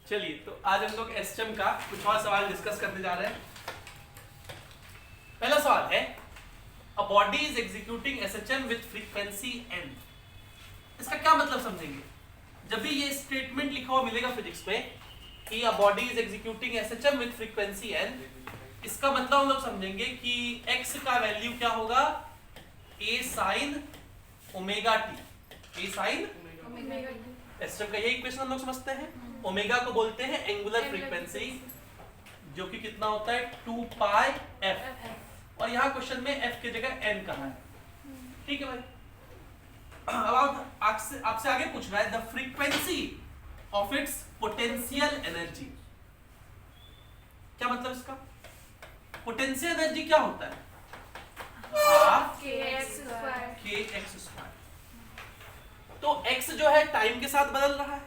चलिए तो आज हम लोग एसएचएम का कुछ और सवाल डिस्कस करने जा रहे हैं। पहला सवाल है a body is executing SHM with frequency n। इसका क्या मतलब समझेंगे? जब भी ये स्टेटमेंट लिखा हुआ मिलेगा फिजिक्स में कि a body is executing SHM with frequency n, इसका मतलब हम लोग समझेंगे कि x का वैल्यू क्या होगा, a sin omega t। a sin SHM का यही इक्वेशन हम लोग समझते हैं। ओमेगा को बोलते हैं एंगुलर फ्रीक्वेंसी, जो कि कितना होता है 2 पाई f, और यहाँ क्वेश्चन में f की जगह n कहा है। ठीक है भाई। अब आपसे आगे पूछ रहा है the frequency of its potential energy. क्या मतलब इसका? पोटेंशियल एनर्जी क्या होता है? kx square. तो x जो है टाइम के साथ बदल रहा है,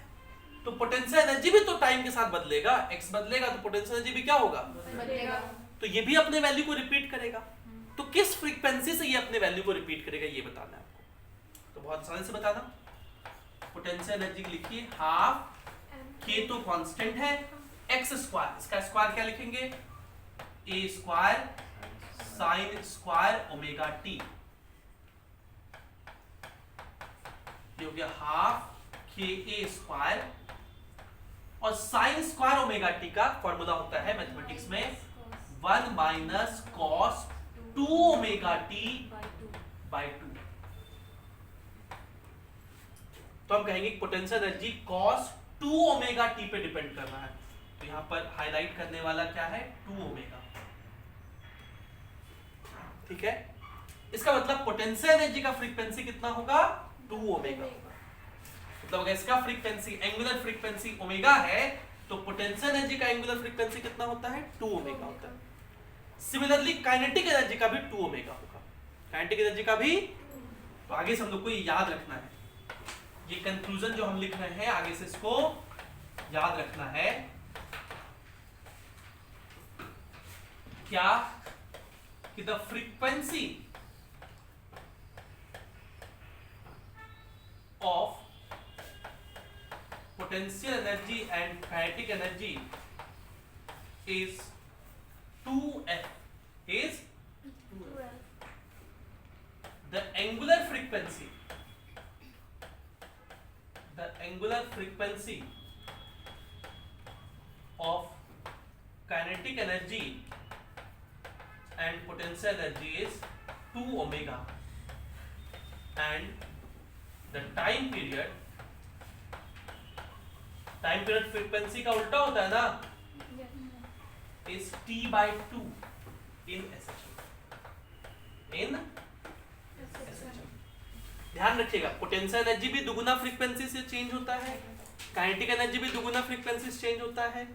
तो पोटेंशियल एनर्जी भी तो टाइम के साथ बदलेगा। x बदलेगा तो पोटेंशियल एनर्जी भी क्या होगा, बदलेगा। तो ये भी अपने वैल्यू को रिपीट करेगा। तो किस फ्रीक्वेंसी से ये अपने वैल्यू को रिपीट करेगा ये बताना है आपको। तो बहुत आसानी से बताना। पोटेंशियल एनर्जी लिखिए हाफ k तो कांस्टेंट है, x स्क्वायर, इसका स्क्वायर क्या लिखेंगे, a square sine square omega t। ये हो गया हाफ ka स्क्वायर, और साइन स्क्वायर ओमेगा टी का फॉर्मूला होता है मैथमेटिक्स में 1 minus cos 2 omega t by 2। तो हम कहेंगे potential energy cos 2 omega t पे डिपेंड कर रहा है। तो यहां पर हाईलाइट करने वाला क्या है, 2 ओमेगा। ठीक है, इसका मतलब पोटेंशियल एनर्जी का फ्रीक्वेंसी कितना होगा, 2 ओमेगा। मतलब अगर इसका फ्रीक्वेंसी एंगुलर फ्रीक्वेंसी ओमेगा है तो पोटेंशियल एनर्जी का एंगुलर फ्रीक्वेंसी कितना होता है, 2 ओमेगा होता है। सिमिलरली काइनेटिक एनर्जी का भी 2 ओमेगा होगा। काइनेटिक एनर्जी का भी। तो आगे से हम लोग को ये याद रखना है, ये कंक्लूजन जो हम लिख रहे हैं आगे से इसको याद रखना है। क्या कि the frequency of potential energy and kinetic energy is 2f, is 2f. the angular frequency of kinetic energy and potential energy is 2 omega, and the time period frequency का उल्टा होता है ना, is t by 2 in SHM। ध्यान रखिएगा potential energy भी दुगुना frequency से चेंज होता है, काइनेटिक एनर्जी भी दुगुना फ्रीक्वेंसी से चेंज होता है,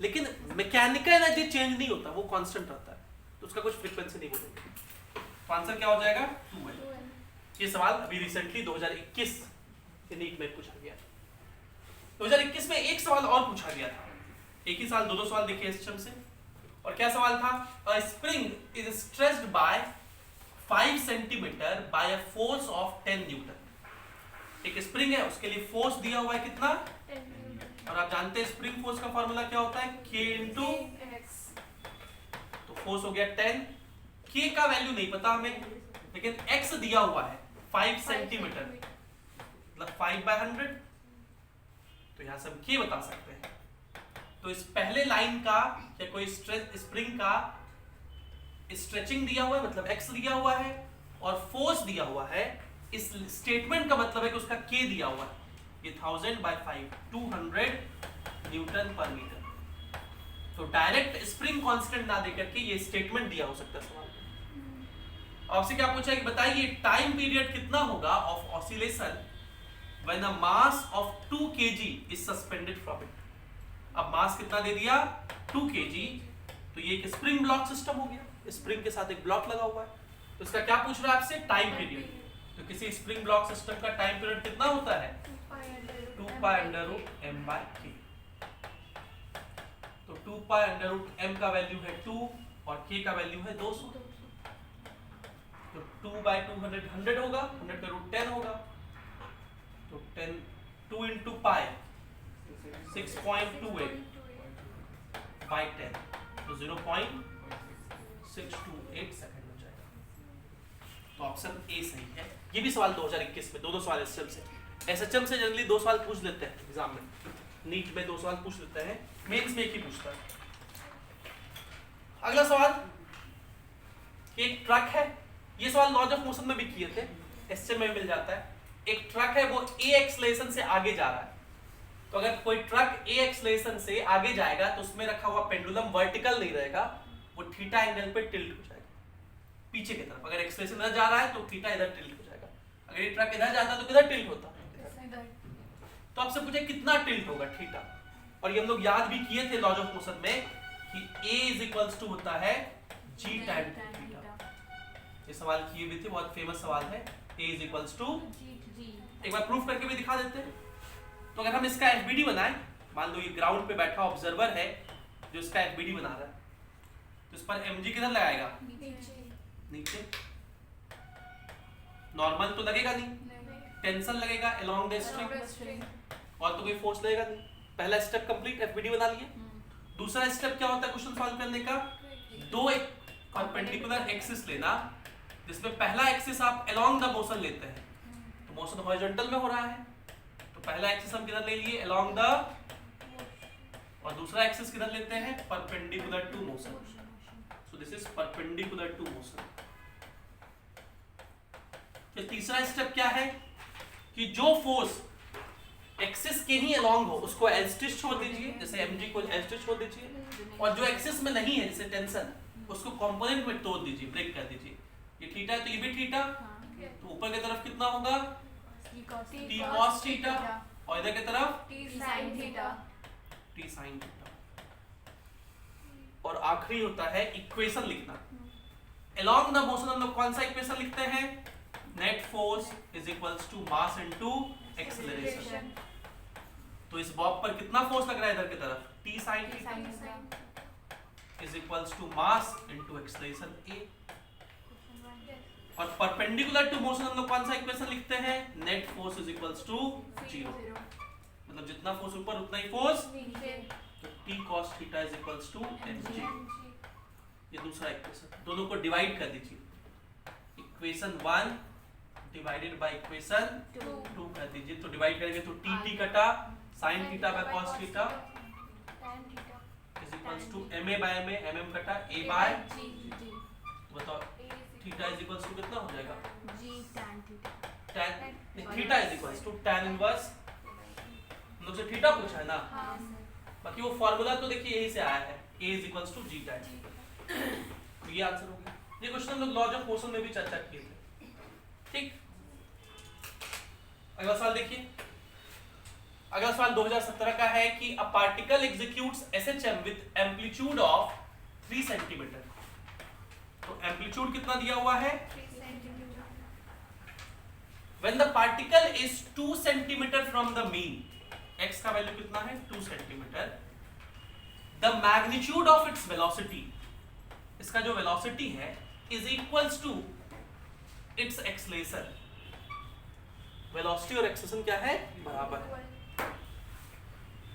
लेकिन मैकेनिकल एनर्जी चेंज नहीं होता, वो कांस्टेंट रहता है। तो उसका कुछ फ्रीक्वेंसी नहीं बोलेंगे। तो आंसर क्या हो जाएगा, 2l। ये सवाल अभी रिसेंटली 2021 के नीट में पूछा गया। 2021 में एक सवाल और पूछा गया था, एक ही साल दो सवाल देखे एसएचएम से। और क्या सवाल था, a spring is stretched by 5 centimetre by a force of 10 newton. एक स्प्रिंग है, उसके लिए फोर्स दिया हुआ है कितना, 10 और आप जानते हैं स्प्रिंग फोर्स का फॉर्मूला क्या होता है, k इंटू, तो फोर्स हो गया 10। k का वैल्यू नहीं पता हमें, लेकिन x दिया हुआ है 5 सेंटीमीटर, मतलब 5 बाय 100। तो यहां से हम k बता सकते हैं। तो इस पहले लाइन का या कोई स्प्रिंग का स्ट्रेचिंग दिया हुआ है, मतलब x दिया हुआ है, और फोर्स दिया हुआ है। इस स्टेटमेंट का मतलब है कि उसका k दिया हुआ है, ये 1000 बाय 5 200 न्यूटन पर मीटर। तो डायरेक्ट स्प्रिंग कांस्टेंट ना देकर के ये स्टेटमेंट दिया हो सकता है सवाल में। आपसे क्या पूछा है कि बताइए टाइम पीरियड कितना होगा of oscillation when a mass of 2 kg is suspended from it। अब मास कितना दे दिया, 2 kg, तो ये एक स्प्रिंग ब्लॉक सिस्टम हो गया, स्प्रिंग के साथ एक ब्लॉक लगा हुआ है। तो इसका क्या पूछ रहा है आपसे, टाइम पीरियड। तो किसी स्प्रिंग ब्लॉक सिस्टम का टाइम पीरियड कितना होता है, 2 pi under root m by k। तो 2 पाई अंडर रूट m का वैल्यू है 2 और k का वैल्यू है 200। तो 2 बाय 200 100 होगा, 100 का रूट 10 होगा, तो 10 2 इंटू पाई 6.28 by 10, तो 0.628 सेकंड हो जाएगा। तो ऑप्शन ए सही है। ये भी सवाल 2021 में दोनों सवाल एसएचएम से। एसएचएम से जनरली 2 सवाल पूछ लेते हैं एग्जाम में, नीट में 2 सवाल पूछ लेते हैं, मेंस में एक ही पूछता है। अगला सवाल, एक ट्रक है, ये सवाल लॉज ऑफ मोशन में भी किए थे, एसएचएम में मिल जाता है। एक ट्रक है, वो ए एक्सेलरेशन से आगे जा रहा है, तो अगर कोई ट्रक ए एक्सेलरेशन से आगे जाएगा तो उसमें रखा हुआ पेंडुलम वर्टिकल नहीं रहेगा, वो थीटा एंगल पे टिल्ट हो जाएगा पीछे की तरफ। अगर एक्सेलरेशन इधर जा रहा है तो थीटा इधर टिल्ट हो जाएगा, अगर ये ट्रक इधर जाता तो किधर टिल्ट होता। तो आपसे पूछे कितना टिल्ट होगा थीटा, और ये हम लोग याद भी किए थे लॉज ऑफ मोशन में कि A इज इक्वल्स टू होता है G tan थीटा। ये सवाल किए भी थे, बहुत फेमस सवाल है। A इज इक्वल्स टू, एक बार प्रूफ करके भी दिखा देते हैं। तो अगर हम इसका FBD बनाएं, मान लो ये ग्राउंड पे बैठा ऑब्जर्वर है जो इसका FBD बना रहा है, तो इस पर mg किधर लगाएगा, नीचे। नॉर्मल तो लगेगा नहीं, टेंशन लगेगा अलोंग द स्ट्रिंग, और तो कोई फोर्स लगेगा नहीं। पहला स्टेप कंप्लीट, FBD बना लिए। दूसरा स्टेप क्या होता है क्वेश्चन सॉल्व करने का, दो एक परपेंडिकुलर एक्सिस लेना, जिसमें पहला एक्सिस आप अलोंग द मोशन लेते हैं, तो मोशन हॉरिजॉन्टल में हो रहा है, तो पहला एक्सिस हम किधर ले लिए, अलोंग द, और दूसरा एक्सिस किधर लेते हैं, perpendicular to motion. So this is perpendicular to motion. फिर तीसरा स्टेप क्या है कि जो फोर्स एक्सिस के ही अलोंग हो उसको एल्स्टिश छोड़ दीजिए, जैसे mg को एल्स्टिश छोड़ दीजिए, और जो एक्सिस में नहीं है जैसे टेंशन, उसको कंपोनेंट में तोड़ दीजिए, ब्रेक कर दीजिए। ये थीटा है तो ये भी थीटा, तो ऊपर की तरफ कितना होगा t cos थीटा, और इधर की तरफ t sin थीटा। और आखिरी होता है इक्वेशन लिखना। अलोंग द मोशन हम लोग कौन सा इक्वेशन लिखते हैं, net force is equals to mass into acceleration. तो इस बॉब पर कितना फोर्स लग रहा है इधर की तरफ, t sin is equals to mass into acceleration a। और परपेंडिकुलर टू मोशन हम लोग कौन सा इक्वेशन लिखते हैं, net force is equals to 0, मतलब जितना फोर्स ऊपर उतना ही फोर्स नीचे, तो t cos theta is equals to mg। ये दूसरा इक्वेशन, दोनों को डिवाइड कर दीजिए, इक्वेशन 1 डिवाइडेड बाय इक्वेशन 2 कर दीजिए। तो डिवाइड करेंगे तो t कटा sin theta by cos theta is equals to ma by ma, mm कटा a बाय g। तो बताओ थीटा इज इक्वल्स टू कितना हो जाएगा, g tan theta. tan theta is equals to tan inverse, हम लोग से थीटा पूछा है ना, बाकी वो फार्मूला तो देखिए यही से आया है, a is equals to g tan। तो ये आंसर हो गया। ये क्वेश्चन हम लोग लॉज ऑफ मोशन में भी चर्चा किए थे, ठीक। अगला सवाल देखिए, अगला सवाल 2017 का है कि a particle executes SHM with amplitude of 3 centimetre. तो एम्पलीट्यूड कितना दिया हुआ है, 3 centimetre. When the particle is 2 centimetre from the mean, x का वैल्यू कितना है 2 centimetre, the magnitude of its velocity, इसका जो वेलोसिटी है is equals to its acceleration. Velocity और एक्सेलरेशन क्या है, बराबर है।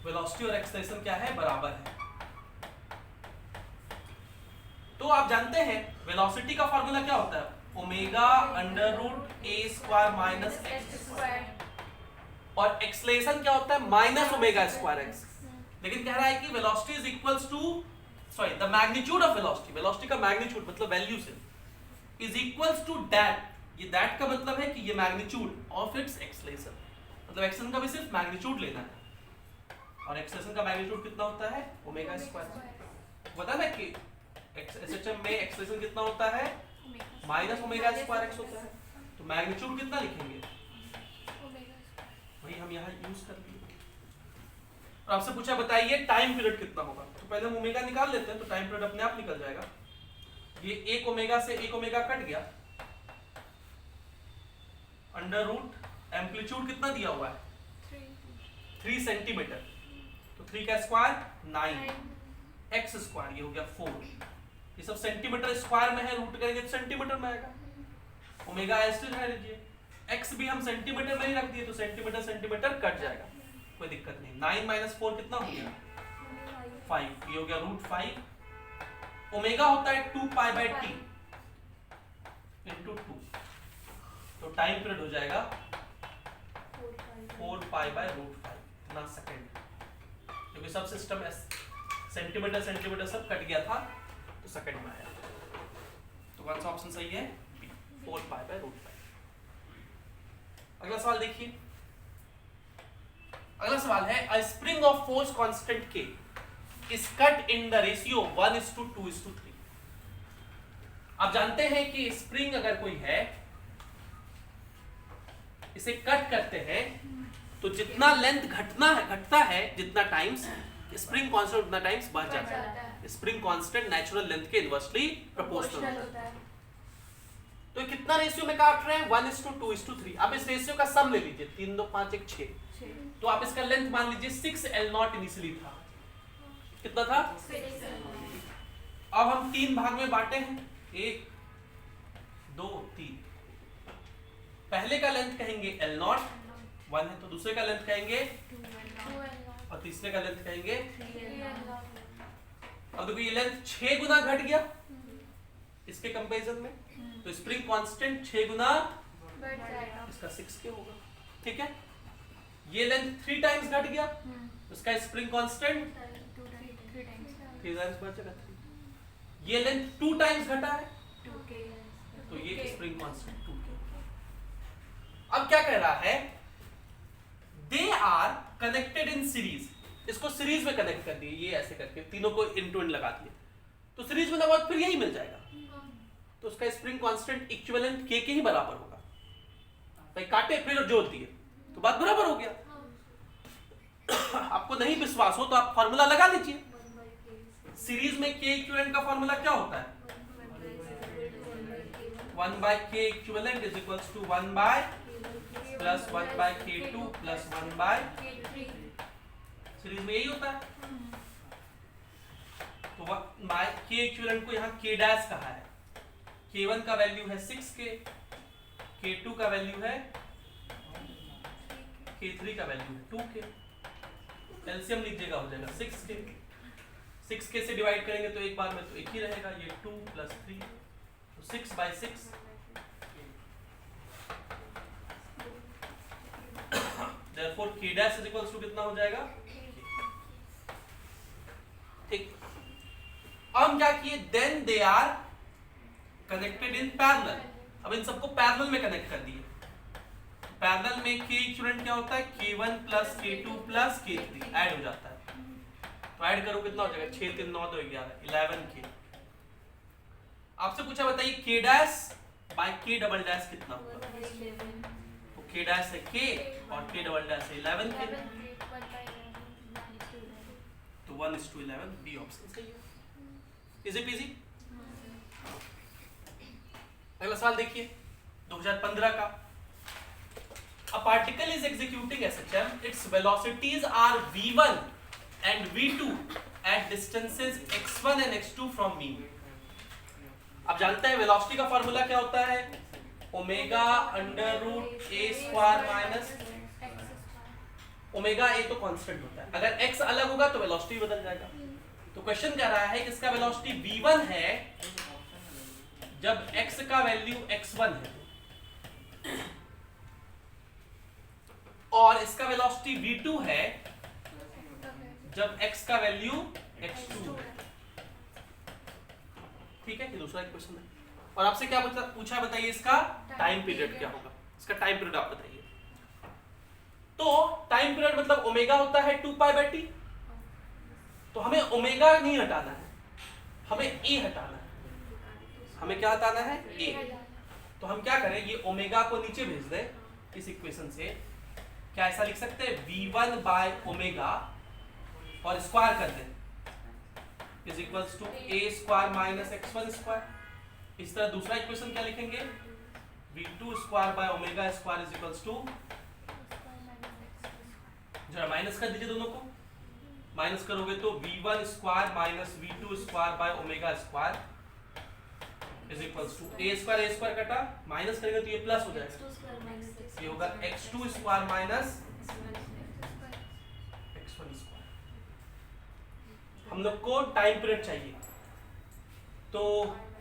वेलोसिटी और एक्सेलरेशन क्या है, बराबर है। तो आप जानते हैं वेलोसिटी का फार्मूला क्या होता है, omega under root a square minus x square, और एक्सेलरेशन क्या होता है, माइनस ओमेगा स्क्वायर x। लेकिन कह रहा है कि velocity is equals to, sorry the magnitude of velocity, velocity का मैग्नीट्यूड मतलब वैल्यू से, इज इक्वल्स टू दैट। ये दैट का मतलब है कि ये मैग्नीट्यूड ऑफ इट्स एक्सेलरेशन, मतलब एक्सेलरेशन का भी सिर्फ मैग्नीट्यूड लेना है, और एक्सेलरेशन का मैग्नीट्यूड कितना होता है, ओमेगा स्क्वायर। पता ना कि एसएचएम में एक्सेलरेशन कितना होता है, माइनस ओमेगा स्क्वायर x होता है, तो मैग्नीट्यूड कितना लिखेंगे, वही हम यहाँ यूज कर लिए। और आपसे पूछा बताइए टाइम पीरियड कितना होगा, तो पहले हम ओमेगा निकाल लेते हैं, तो टाइम पीरियड अपने आप निकल जाएगा। ये 1 ओमेगा से 1 ओमेगा कट गया, अंडर रूट एम्पलीट्यूड कितना दिया हुआ है 3 सेंटीमीटर, तो 3 का स्क्वायर 9, x स्क्वायर ये हो गया 4। ये सब सेंटीमीटर स्क्वायर में है, रूट करेंगे तो सेंटीमीटर में आएगा। ओमेगा एस्टिल है लीजिए, x भी हम सेंटीमीटर में ही रख दिए तो सेंटीमीटर सेंटीमीटर कट जाएगा, कोई दिक्कत नहीं। 9 माइनस 4 कितना हो गया? 5। ये हो गया √5। ओमेगा होता है 2 पाई बाय टी इंटू 2, तो टाइम पीरियड हो जाएगा 4 पाई बाय √5 इतना सेकंड, क्योंकि सब सिस्टम सेंटीमीटर सेंटीमीटर सब कट गया था तो सेकंड में आया। तो कौन सा ऑप्शन सही है? B, 4 pi by √5। अगला सवाल देखिए। अगला सवाल है a spring of force constant K is cut in the ratio 1:2:3। आप जानते हैं कि स्प्रिंग अगर कोई है, इसे कट करते हैं तो जितना लेंथ घटता है जितना टाइम्स स्प्रिंग कांस्टेंट उतना टाइम्स बढ़ जाता है। स्प्रिंग कांस्टेंट नेचुरल लेंथ के इनवर्सली प्रोपोर्शनल होता है। तो ये कितना रेशियो में काट रहे हैं? 1:2:3। अब इस रेशियो का सम ले लीजिए, 3 2 5 1 6, तो आप इसका लेंथ मान लीजिए 6L0 इनिशियली था। कितना था? 6। अब हम 3 भाग में बांटे हैं, 1 2 3। पहले का लेंथ कहेंगे L0 1 है, तो दूसरे का लेंथ कहेंगे 2L0 और तीसरे का लेंथ कहेंगे। 3L0। अब देखो ये लेंथ 6 गुना घट गया इसके कंपैरिजन में, तो स्प्रिंग कांस्टेंट 6 गुना बढ़ जाएगा। इसका 6K होगा। ठीक है, ये लेंथ 3 टाइम्स घट गया, उसका स्प्रिंग कांस्टेंट 3 टाइम्स 3 टाइम्स बढ़ जाएगा 3। ये लेंथ 2 टाइम्स घटा है 2K। तो ये स्प्रिंग कांस्टेंट 2K। अब क्या कह रहा है? They are connected in series. इसको सीरीज में कनेक्ट कर दिए, ये ऐसे करके तीनों को इन टू इन लगा दिए, तो सीरीज में लगभग फिर यही मिल जाएगा। तो उसका स्प्रिंग कांस्टेंट इक्विवेलेंट K के ही बराबर होगा। भाई काटे फिर और जोड़ दिए तो बात बराबर हो गया। आपको नहीं विश्वास हो तो आप फार्मूला लगा लीजिए। सीरीज में K इक्विवेलेंट का फार्मूला क्या होता है? 1/K equivalent is equals to 1 plus 1/K2 plus 1/K3। Series में यही होता है। तो 1/K इक्विवेलेंट को यहाँ K डैश कहा है। K1 का वैल्यू है 6K, K2 का वैल्यू है, K3 का वैल्यू है 2K। एलसीएम लीजिएगा हो जाएगा 6K। 6K से डिवाइड करेंगे तो एक बार में तो एक ही रहेगा, ये 2 प्लस 3, तो 6/6। Therefore K dash is equals to कितना हो जाएगा? ठीक। अब हम क्या किए? Then they are connected in parallel। अब इन सबको पैरेलल में कनेक्ट कर दिए। पैरेलल में K इक्विवेलेंट क्या होता है? K1 plus K2 plus K3 add हो जाता है। तो ऐड करो कितना हो जाएगा? 6 3 9 2 11 11K। आपसे पूछा बताइए K dash by K double dash कितना होगा? तो K डैश है K और K डबल डैश है 11K, तो 1:11 बी ऑप्शन सही है। Easy PG. अगला सवाल देखिए 2015 का। A particle is executing SHM. Its velocities are v1 and v2 at distances x1 and x2 from mean. आप जानते हैं वेलोसिटी का फॉर्मूला क्या होता है? ओमेगा अंडर रूट ए स्क्वायर माइनस ओमेगा। ए तो कांस्टेंट होता है, अगर x अलग होगा तो वेलोसिटी बदल जाएगा। तो क्वेश्चन कह रहा है कि इसका वेलोसिटी v1 है जब x का वैल्यू x1 है, और इसका वेलोसिटी v2 है जब x का वैल्यू x2 है। ठीक है, ये दूसरा क्वेश्चन है। और आपसे क्या पूछा बताइए इसका टाइम पीरियड क्या होगा? इसका टाइम पीरियड आप बताइए। तो टाइम पीरियड मतलब ओमेगा होता है 2π/t, तो हमें ओमेगा नहीं हटाना है, हमें ए हटाना है। हमें क्या हटाना है? ए। तो हम क्या करें? ये ओमेगा को नीचे भेज दें इस इक्वेशन से। क्या ऐसा लिख सकते हैं? v1 बाय ओमेगा और स्क्वायर कर दें is equals to a square minus x1 square. इस तरह दूसरा इक्वेशन क्या लिखेंगे? v2 square by omega square is equals to, जरा माइनस कर दीजिए दोनों को। माइनस करोगे तो v1 square minus v2 square by omega square is equals to a square कटा, माइनस करेंगे तो ये प्लस हो जाएगा, ये होगा x2 स्क्वायर माइनस हम लोग को टाइम पीरियड चाहिए, तो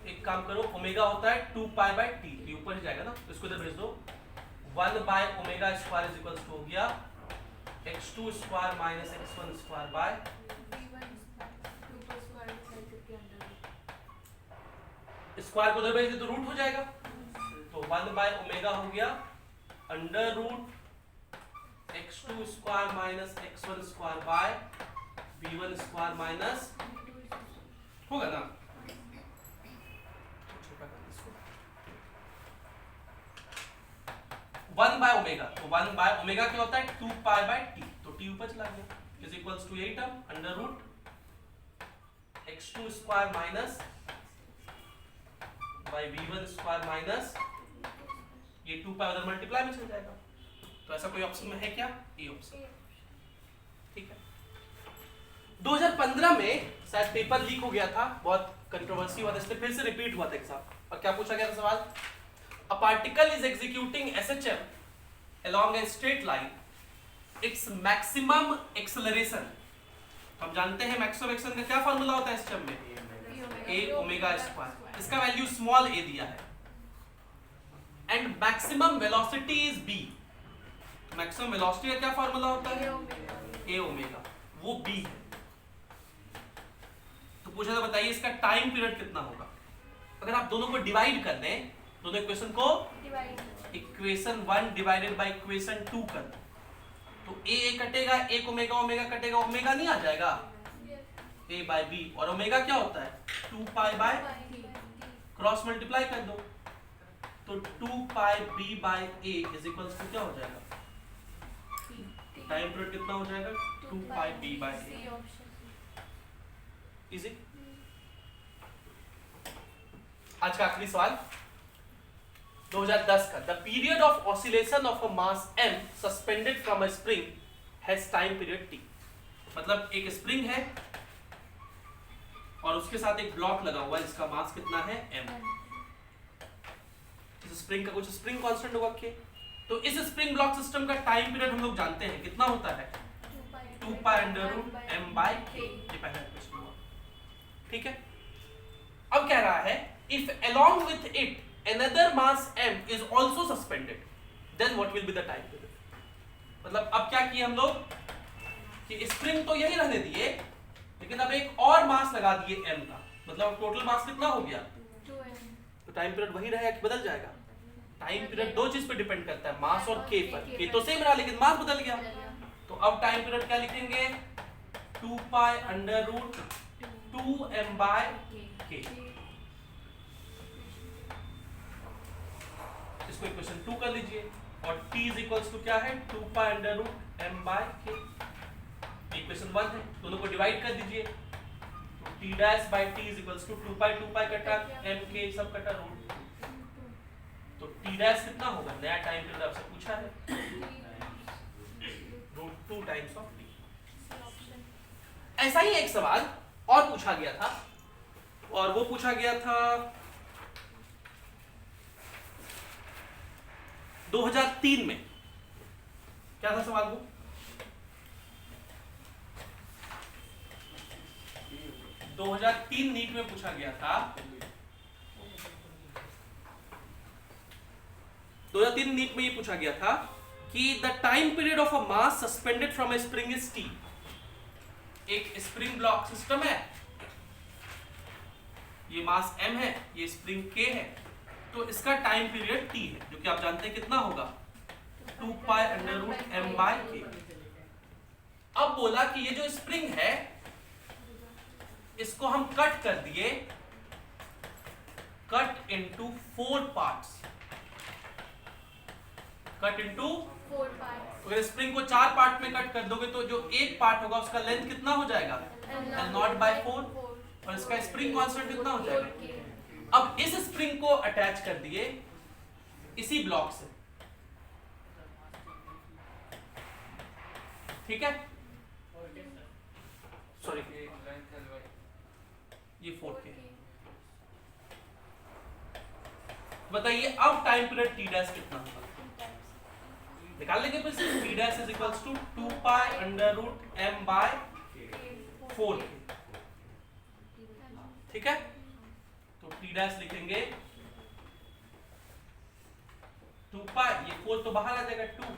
एक काम करो, ओमेगा होता है 2 पाई बाय टी, ये ऊपर ही जाएगा ना, तो इसको इधर भेज दो। 1 by omega square is equals to हो गया x2 square minus x1 square by square को उधर भेज दे तो रूट हो जाएगा, तो 1 बाय ओमेगा हो गया under root x2 square minus x1 square by v1 square minus, होगा ना, छोटा कर इसको, 1 बाय ओमेगा, तो 1 बाय ओमेगा क्या होता है 2 पाई बाय टी, तो टी ऊपर चला गया, इज इक्वल्स टू यही term under root x2 square minus by v1 square minus ये 2 पाई उधर मल्टीप्लाई में चल जाएगा, तो ऐसा कोई ऑप्शन में है क्या, ए ऑप्शन, ठीक है। 2015 में शायद पेपर लीक हो गया था, बहुत कंट्रोवर्सी हुआ था, इसलिए फिर से रिपीट हुआ था एग्जाम, और क्या पूछा गया था सवाल, a particle is executing SHM along a straight line, its maximum acceleration, हम जानते हैं मैक्सिमम एक्सेलरेशन का क्या फार्मूला होता है SHM में, a ओमेगा स्क्वायर, इसका वैल्यू स्मॉल a दिया है, and maximum velocity is b, maximum velocity का क्या फार्मूला होता है a ओमेगा, वो b है, तो पूछा था बताइए इसका टाइम पीरियड कितना होगा, अगर आप दोनों को डिवाइड कर दें, दोनों इक्वेशन को इक्वेशन 1 डिवाइडेड बाय इक्वेशन 2 कर दो, तो a कटेगा, एक ओमेगा ओमेगा कटेगा, ओमेगा नहीं आ जाएगा a बाय b, और ओमेगा क्या होता है 2 पाई बाय, क्रॉस मल्टीप्लाई कर दो, तो 2 pi b by a is equals to क्या हो जाएगा, टाइम पीरियड कितना हो जाएगा 2 pi b by a, easy. आज का आखिरी सवाल 2010 का, the period of oscillation of a mass m suspended from a spring has time period t, मतलब एक स्प्रिंग है और उसके साथ एक ब्लॉक लगा हुआ है जिसका मास कितना है m, इस स्प्रिंग का कुछ स्प्रिंग कांस्टेंट होगा k, तो इस स्प्रिंग ब्लॉक सिस्टम का टाइम पीरियड हम लोग जानते हैं कितना होता है 2 pi under root m by k, ये पहला क्वेश्चन हुआ, ठीक है। अब कह रहा है if along with it another mass m is also suspended then what will be the time period, मतलब अब क्या किए हम लोग कि स्प्रिंग तो यही रहने दिए, लेकिन अब एक और मास लगा दिए m का, मतलब टोटल मास कितना हो गया, तो टाइम पीरियड वही रहेगा कि बदल जाएगा, टाइम पीरियड दो चीज पे डिपेंड करता है, मास और k पर, k तो सेम रहा लेकिन मास बदल गया, तो अब टाइम पीरियड क्या लिखेंगे 2 pi under root 2m by k, इसको इक्वेशन 2 कर लीजिए, और t इज इक्वल्स टू क्या है 2 pi under root m by k, equation 1 है, दोनों को डिवाइड कर दीजिए, तो t dash by t is equals to 2 pi कटा m k सब कटा रूट, तो t डैश कितना होगा, नया टाइम पीरियड आपसे पूछा है रूट 2 टाइम्स ऑफ t। ऐसा ही एक सवाल और पूछा गया था, और वो पूछा गया था 2003 में, क्या था सवाल वो, दो 2003 नीट में पूछा गया था, 2003 नीट में ये पूछा गया था कि the time period of a mass suspended from A spring is t, एक स्प्रिंग ब्लॉक सिस्टम है, ये मास m है, ये स्प्रिंग k है, तो इसका टाइम पीरियड t है, जो कि आप जानते हैं कितना होगा 2 pi under root m by k। अब बोला कि ये जो स्प्रिंग है इसको हम कट कर दिए, cut into 4 parts, cut into 4 parts, अगर स्प्रिंग को 4 पार्ट में कट कर दोगे तो जो एक पार्ट होगा उसका लेंथ कितना हो जाएगा L0 बाय 4, और इसका स्प्रिंग कांस्टेंट कितना हो जाएगा। अब इस स्प्रिंग को अटैच कर दिए इसी ब्लॉक से, ठीक है, सॉरी ये 4K, बताइए अब टाइम पीरियड t डैश कितना होगा, निकाल लेंगे फिर से, t dash is equals to 2 pi under root m by 4K, ठीक है, तो टी डैश लिखेंगे 2 पाई, ये 4 तो बाहर आ जाएगा 2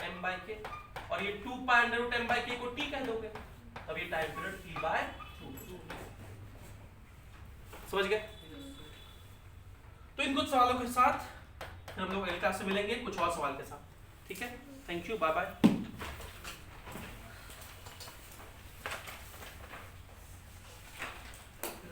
m by k, और ये 2 pi under root m by k को t कह दोगे, तब ये टाइम पीरियड t by 2। समझ गए? तो इन कुछ सवालों के साथ हम लोग अगली क्लास में मिलेंगे कुछ और सवाल के साथ। ठीक है, थैंक यू, बाय बाय।